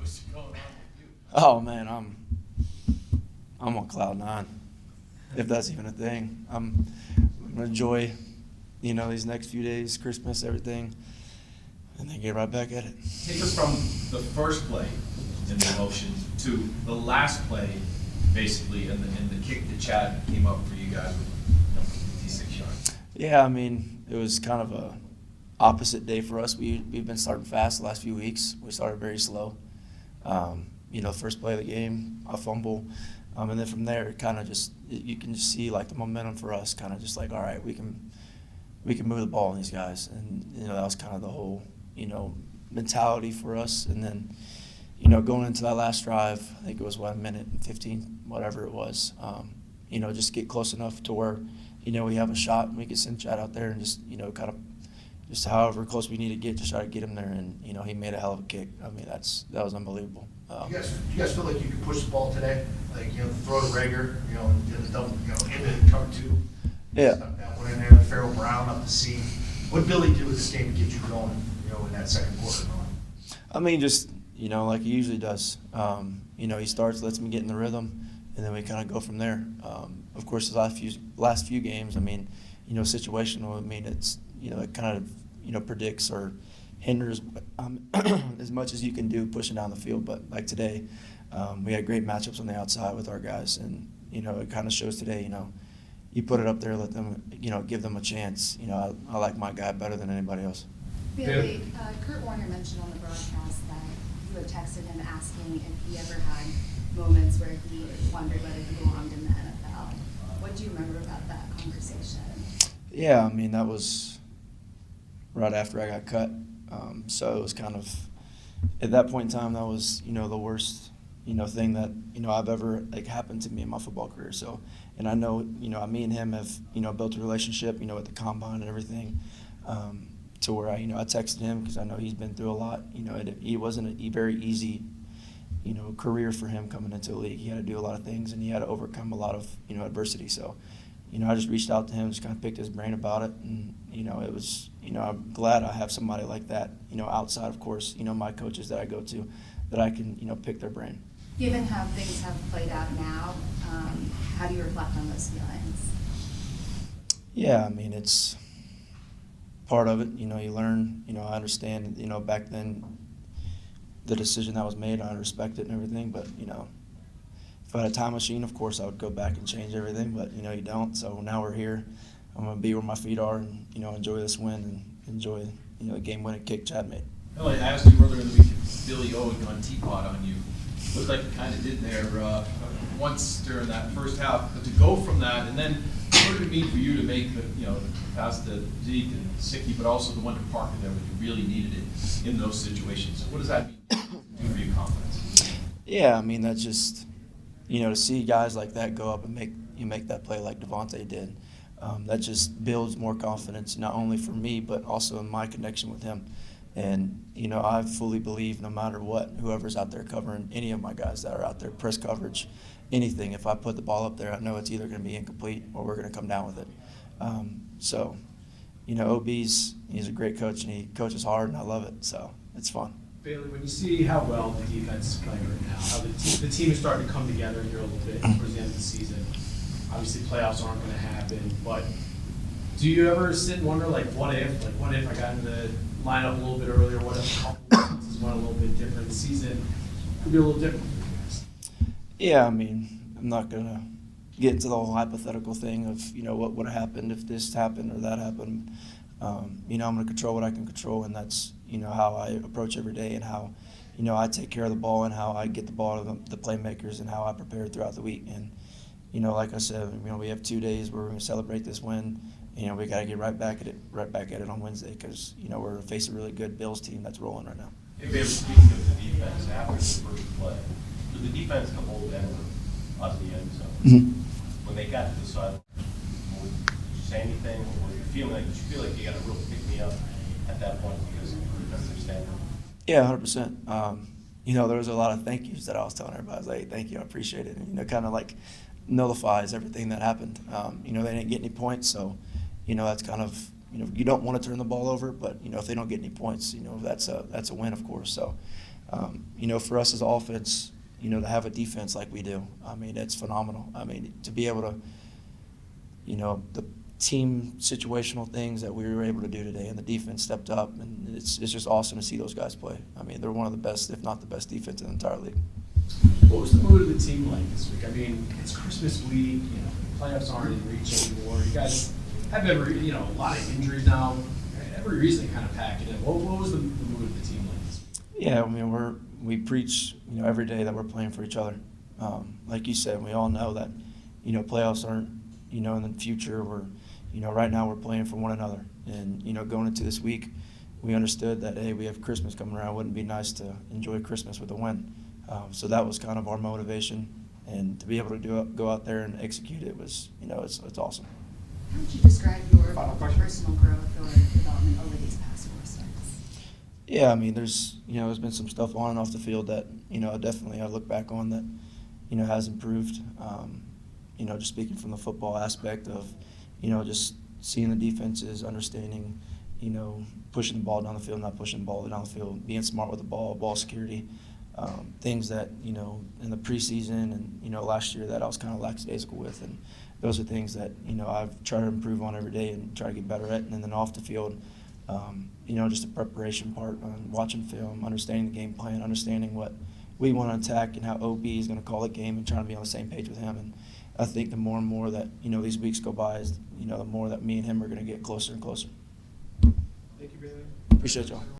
what's going on with you? Oh man, I'm on cloud nine, if that's even a thing. I'm gonna enjoy, these next few days, Christmas, everything, and then get right back at it. Take us from the first play in the emotions to the last play, basically, and the kick that Chad came up for you guys with 56 yards. Yeah, I mean, it was kind of a opposite day for us. We've been starting fast the last few weeks. We started very slow. First play of the game, a fumble, and then from there, kind of just you can just see like the momentum for us, kind of just like, all right, we can move the ball on these guys, and that was kind of the whole mentality for us. And then going into that last drive, I think it was 1 minute and 15, whatever it was. Just get close enough to where we have a shot and we can send Chad out there and just kind of just however close we need to get to try to get him there. And he made a hell of a kick. I mean, that was unbelievable. You guys feel like you could push the ball today? Like, throw to Rager, and double, into cover two. Yeah. Stuck that one in there, Farrell Brown up the seam. What did Billy do with this game to get you going, in that second quarter? I mean, just, like he usually does. He starts, lets me get in the rhythm, and then we kind of go from there. Of course, the last few games, I mean, situational, I mean, it's, it kind of, predicts or hinders as much as you can do pushing down the field. But like today, we had great matchups on the outside with our guys, and it kind of shows today. You put it up there, let them, give them a chance. I like my guy better than anybody else. Bailey, Kurt Warner mentioned on the broadcast that you had texted him asking if he ever had moments where he wondered whether he belonged in the NFL. What do you remember about that conversation? Yeah, I mean, that was right after I got cut. So it was kind of, at that point in time, that was, the worst, thing that, I've ever, happened to me in my football career. So, and I know, me and him have, built a relationship, at the combine and everything, to where I texted him because I know he's been through a lot. It wasn't a very easy, career for him coming into the league. He had to do a lot of things and he had to overcome a lot of, adversity. So, I just reached out to him, just kind of picked his brain about it, and it was, I'm glad I have somebody like that, outside, of course, my coaches that I go to, that I can, pick their brain. Given how things have played out now, how do you reflect on those feelings? Yeah, I mean, it's part of it. You learn. I understand. Back then, the decision that was made, I respect it and everything. But if I had a time machine, of course, I would go back and change everything. But you don't. So now we're here. I'm gonna be where my feet are and enjoy this win and enjoy the game-winning kick Chad made. Billy, I asked you earlier in the week if Billy O had gone teapot on you. Looked like he kind of did there once during that first half. But to go from that, and then what did it mean for you to make the pass to Zeke and Sicky, but also the one to Parker there when you really needed it in those situations? What does that mean do for your confidence? Yeah, I mean, that's just to see guys like that go up and make that play like Devontae did. That just builds more confidence, not only for me, but also in my connection with him. And, I fully believe no matter what, whoever's out there covering any of my guys that are out there, press coverage, anything, if I put the ball up there, I know it's either going to be incomplete or we're going to come down with it. OB's, he's a great coach, and he coaches hard, and I love it. So it's fun. Bailey, when you see how well the defense is playing right now, how the team is starting to come together here a little bit towards the end of the season, obviously playoffs aren't going to happen, but do you ever sit and wonder, what if I got in the lineup a little bit earlier, what if this went a little bit different, the season could be a little different for you guys? Yeah, I mean, I'm not going to get into the whole hypothetical thing of, what would have happened if this happened or that happened. I'm going to control what I can control, and that's, how I approach every day and how, I take care of the ball and how I get the ball to the playmakers and how I prepare throughout the week. And, like I said, we have 2 days where we're going to celebrate this win. We got to get right back at it on Wednesday because, we're going to face a really good Bills team that's rolling right now. Hey, Bailey, speaking of the defense, after the first play, did the defense come hold Denver out of the end zone? Mm-hmm. When they got to the sideline, did you say anything, or did you feel like you got a real pick-me-up at that point because of the defensive standard? Yeah, 100%. There was a lot of thank yous that I was telling everybody. I was like, thank you, I appreciate it. And, kind of like nullifies everything that happened. They didn't get any points, so, that's kind of, you don't want to turn the ball over, but, if they don't get any points, that's a win, of course. So, You know, for us as offense, you know, to have a defense like we do, I mean, it's phenomenal. I mean, to be able to, you know, the team situational things that we were able to do today, and the defense stepped up, and it's just awesome to see those guys play. I mean, they're one of the best, if not the best defense in the entire league. What was the mood of the team like this week? I mean, it's Christmas week, you know, playoffs aren't in reach anymore. You guys have you know, a lot of injuries now. Every reason to kind of pack it in. What was the mood of the team like this week? Yeah, I mean, we preach, you know, every day that we're playing for each other. Like you said, we all know that, you know, playoffs aren't, you know, in the future. You know, right now we're playing for one another. And, you know, going into this week, we understood that, hey, we have Christmas coming around. Wouldn't it be nice to enjoy Christmas with a win? So that was kind of our motivation. And to be able to go out there and execute it was, you know, it's awesome. How would you describe your Final question. personal growth or development over these past 4 starts? Yeah, I mean, there's been some stuff on and off the field that, you know, definitely I look back on that, you know, has improved. You know, just speaking from the football aspect of, you know, just seeing the defenses, understanding, you know, pushing the ball down the field, not pushing the ball down the field, being smart with the ball security, things that, you know, in the preseason and, you know, last year that I was kind of lackadaisical with. And those are things that, you know, I've tried to improve on every day and try to get better at. And then off the field, you know, just the preparation part on watching film, understanding the game plan, understanding what we want to attack and how OB is going to call the game and trying to be on the same page with him. And I think the more and more that, you know, these weeks go by, is, you know, the more that me and him are going to get closer and closer. Thank you, Bailey. Appreciate y'all.